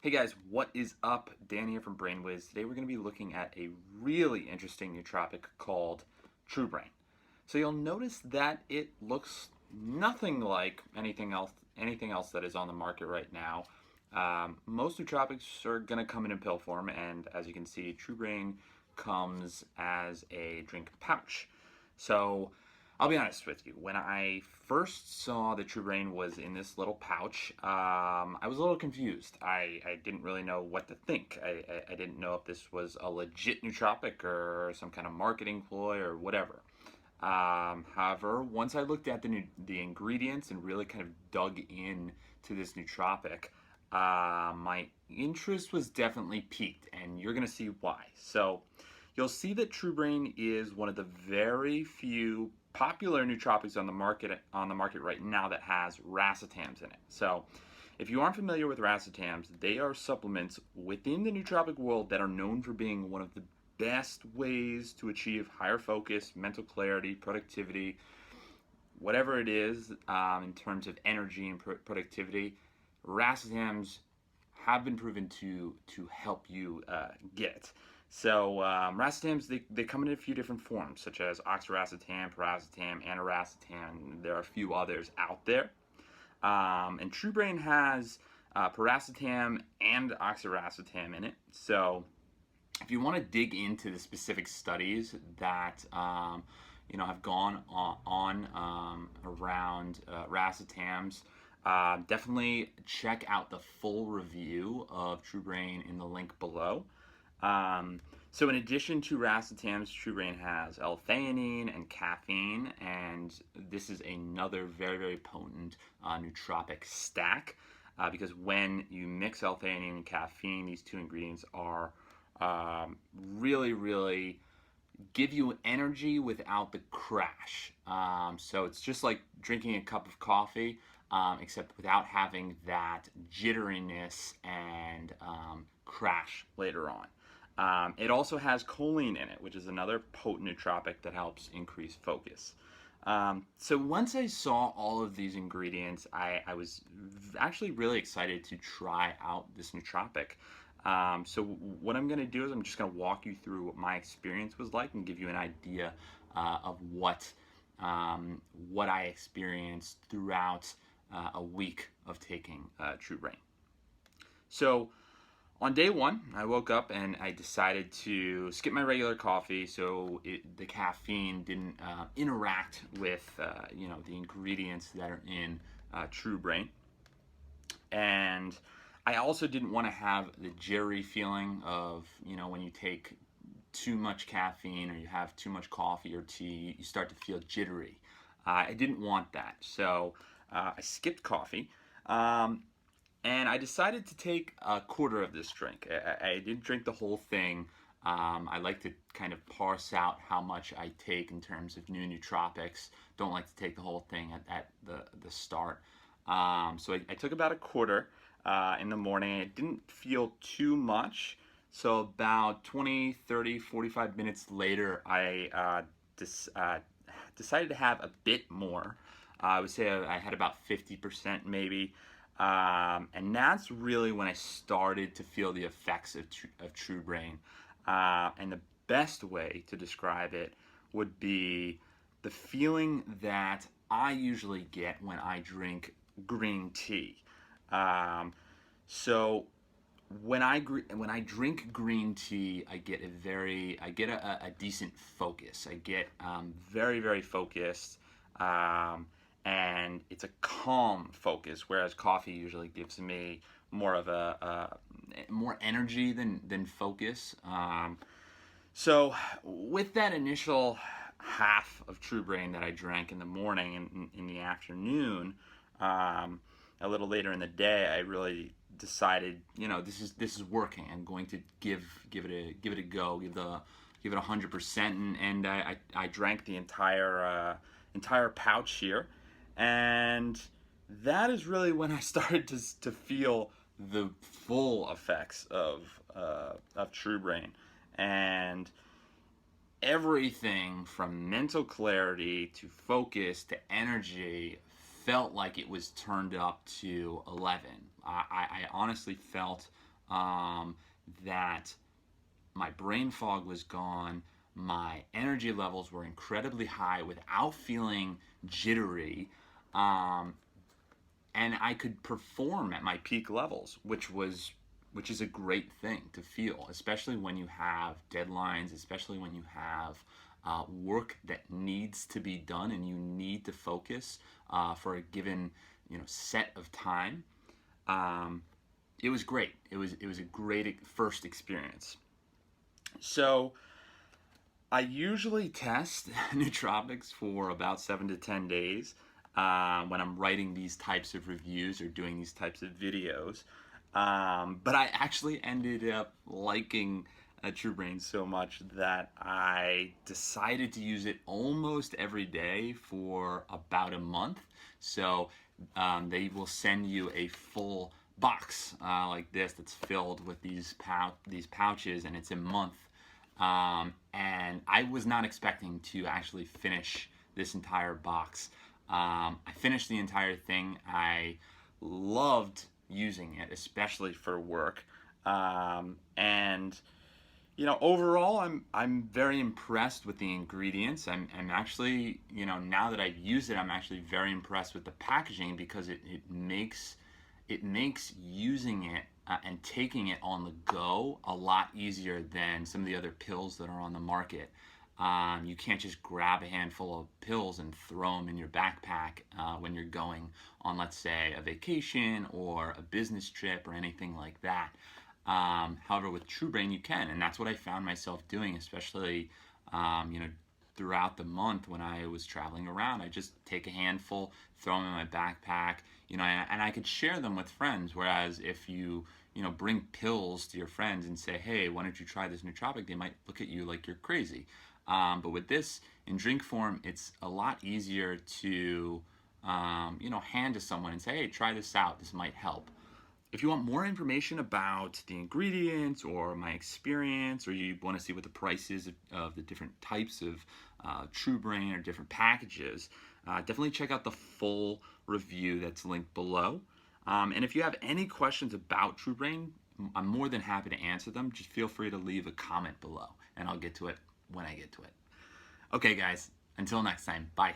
Hey guys, what is up? Dan here from BrainWiz. Today we're going to be looking at a really interesting nootropic called TruBrain. So you'll notice that it looks nothing like anything else that is on the market right now. Most nootropics are going to come in pill form, and as you can see, TruBrain comes as a drink pouch. So I'll be honest with you. When I first saw that TruBrain was in this little pouch, I was a little confused. I didn't really know what to think. I didn't know if this was a legit nootropic or some kind of marketing ploy or whatever. However, once I looked at the ingredients and really kind of dug in to this nootropic, my interest was definitely piqued, and you're gonna see why. So, you'll see that TruBrain is one of the very few popular nootropics on the market right now that has racetams in it. So, if you aren't familiar with racetams, they are supplements within the nootropic world that are known for being one of the best ways to achieve higher focus, mental clarity, productivity, whatever it is in terms of energy and productivity. Racetams have been proven to help you get it. So racetams, they come in a few different forms, such as Oxiracetam, Piracetam, Pramiracetam. There are a few others out there. And TruBrain has Piracetam and Oxiracetam in it. So if you want to dig into the specific studies that have gone on around racetams, definitely check out the full review of TruBrain in the link below. So in addition to racetams, TruBrain has L-Theanine and caffeine, and this is another very, very potent nootropic stack because when you mix L-Theanine and caffeine, these two ingredients are really, really give you energy without the crash. So it's just like drinking a cup of coffee, except without having that jitteriness and crash later on. It also has choline in it, which is another potent nootropic that helps increase focus. So once I saw all of these ingredients, I was actually really excited to try out this nootropic. So what I'm going to do is I'm just going to walk you through what my experience was like and give you an idea of what I experienced throughout a week of taking TruBrain. So on day one, I woke up and I decided to skip my regular coffee so the caffeine didn't interact with the ingredients that are in TruBrain. And I also didn't want to have the jittery feeling of, when you take too much caffeine or you have too much coffee or tea, you start to feel jittery. I didn't want that. So I skipped coffee. And I decided to take a quarter of this drink. I didn't drink the whole thing. I like to kind of parse out how much I take in terms of new nootropics. Don't like to take the whole thing at the start. So I took about a quarter in the morning. I didn't feel too much. So about 20, 30, 45 minutes later, I decided to have a bit more. I would say I had about 50% maybe. And that's really when I started to feel the effects of TruBrain. And the best way to describe it would be the feeling that I usually get when I drink green tea. So when I drink green tea, I get a decent focus. I get very, very focused. And it's a calm focus, whereas coffee usually gives me more of more energy than focus. So with that initial half of TruBrain that I drank in the morning and in the afternoon, a little later in the day, I really decided, this is working. I'm going to give it a go, give it 100%, and I drank the entire pouch here. And that is really when I started to feel the full effects of TruBrain, and everything from mental clarity to focus to energy felt like it was turned up to 11. I honestly felt that my brain fog was gone, my energy levels were incredibly high without feeling jittery, and I could perform at my peak levels, which is a great thing to feel, especially when you have deadlines, especially when you have work that needs to be done and you need to focus for a given set of time. It was great. It was a great first experience. So I usually test nootropics for about 7 to 10 days when I'm writing these types of reviews or doing these types of videos. But I actually ended up liking TruBrain so much that I decided to use it almost every day for about a month. So they will send you a full box like this that's filled with these pouches, and it's a month. And I was not expecting to actually finish this entire box. I finished the entire thing. I loved using it, especially for work. And overall, I'm very impressed with the ingredients. I'm actually, now that I've used it, I'm actually very impressed with the packaging, because it makes using it and taking it on the go a lot easier than some of the other pills that are on the market. You can't just grab a handful of pills and throw them in your backpack when you're going on, let's say, a vacation or a business trip or anything like that. However, with TruBrain you can, and that's what I found myself doing, especially throughout the month when I was traveling around. I just take a handful, throw them in my backpack, and I could share them with friends. Whereas if you bring pills to your friends and say, hey, why don't you try this nootropic, they might look at you like you're crazy. But with this in drink form, it's a lot easier to hand to someone and say, hey, try this out, this might help. If you want more information about the ingredients or my experience, or you want to see what the price is of the different types of TruBrain or different packages, definitely check out the full review that's linked below. And if you have any questions about TruBrain, I'm more than happy to answer them. Just feel free to leave a comment below, and I'll get to it when I get to it. Okay, guys, until next time, bye.